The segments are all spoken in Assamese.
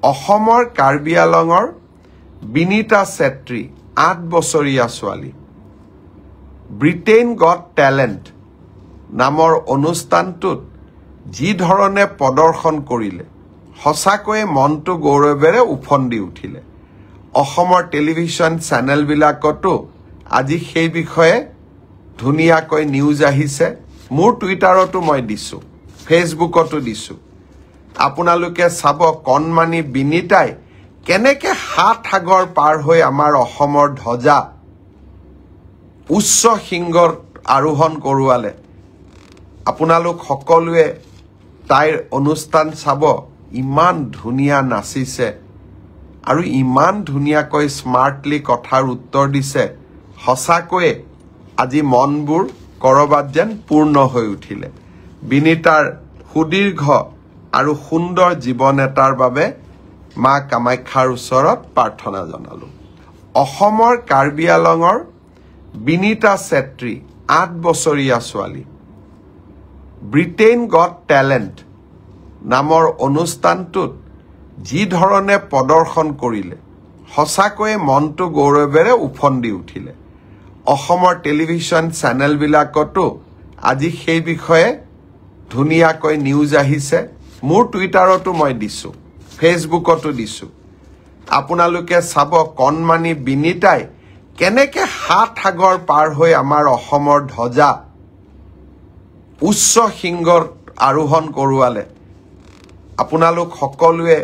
অসমৰ কাৰ্বি আলঙৰ বিনীতা চেত্ৰী 8 বছৰীয়া ছোৱালী ব্ৰিটেইন গট টেলেণ্ট নামৰ অনুষ্ঠানটোত যি ধৰণে প্ৰদৰ্শন কৰিলে সঁচাকৈ মনটো গৌৰৱেৰে উফন্দি উঠিলে অসমৰ টেলিভিছন চেনেলবিলাকতো আজি সেই বিষয়ে ধুনীয়াকৈ নিউজ আহিছে মোৰ টুইটাৰতো মই দিছো ফেচবুকতো দিছো আপোনালোকে চাব কণমানি বিনীতাই কেনেকে হাত সাগৰ পাৰ হৈ আমাৰ অসমৰ ধ্বজা উচ্চ শৃংগত আৰোহণ কৰোৱালে আপোনালোক সকলোৱে তাইৰ অনুষ্ঠান চাব ইমান ধুনীয়া নাচিছে আৰু ইমান ধুনীয়াকৈ স্মাৰ্টলি কথাৰ উত্তৰ দিছে সঁচাকৈ আজি মনবোৰ কৰবাত যেন পূৰ্ণ হৈ উঠিলে বিনীতাৰ সুদীৰ্ঘ আৰু সুন্দৰ জীৱন এটাৰ বাবে মা কামাখ্যাৰ ওচৰত প্ৰাৰ্থনা জনালো অসমৰ কাৰ্বি আলঙৰ বিনীতা চেত্ৰী 8 বছৰীয়া ছোৱালী ব্ৰিটেইন গট টেলেণ্ট নামৰ অনুষ্ঠানটোত যি ধৰণে প্ৰদৰ্শন কৰিলে সঁচাকৈ মনটো গৌৰৱেৰে উফন্দি উঠিলে অসমৰ টেলিভিছন চেনেলবিলাকতো আজি সেই বিষয়ে ধুনীয়াকৈ নিউজ আহিছে মোৰ টুইটাৰতো মই দিছো ফেচবুকতো দিছো আপোনালোকে চাব কণমানি বিনীতাই কেনেকে হাত সাগৰ পাৰ হৈ আমাৰ অসমৰ ধ্বজা উচ্চ শৃংগত আৰোহণ কৰোৱালে আপোনালোক সকলোৱে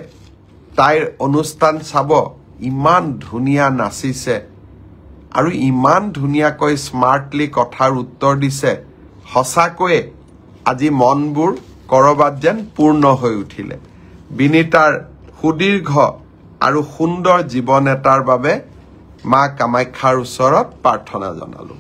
তাইৰ অনুষ্ঠান চাব ইমান ধুনীয়া নাচিছে আৰু ইমান ধুনীয়াকৈ স্মাৰ্টলি কথাৰ উত্তৰ দিছে সঁচাকৈ আজি মনবোৰ কৰবাত যেন পূৰ্ণ হৈ উঠিলে বিনীতাৰ সুদীৰ্ঘ আৰু সুন্দৰ জীৱন এটাৰ বাবে মা কামাখ্যাৰ ওচৰত প্ৰাৰ্থনা জনালো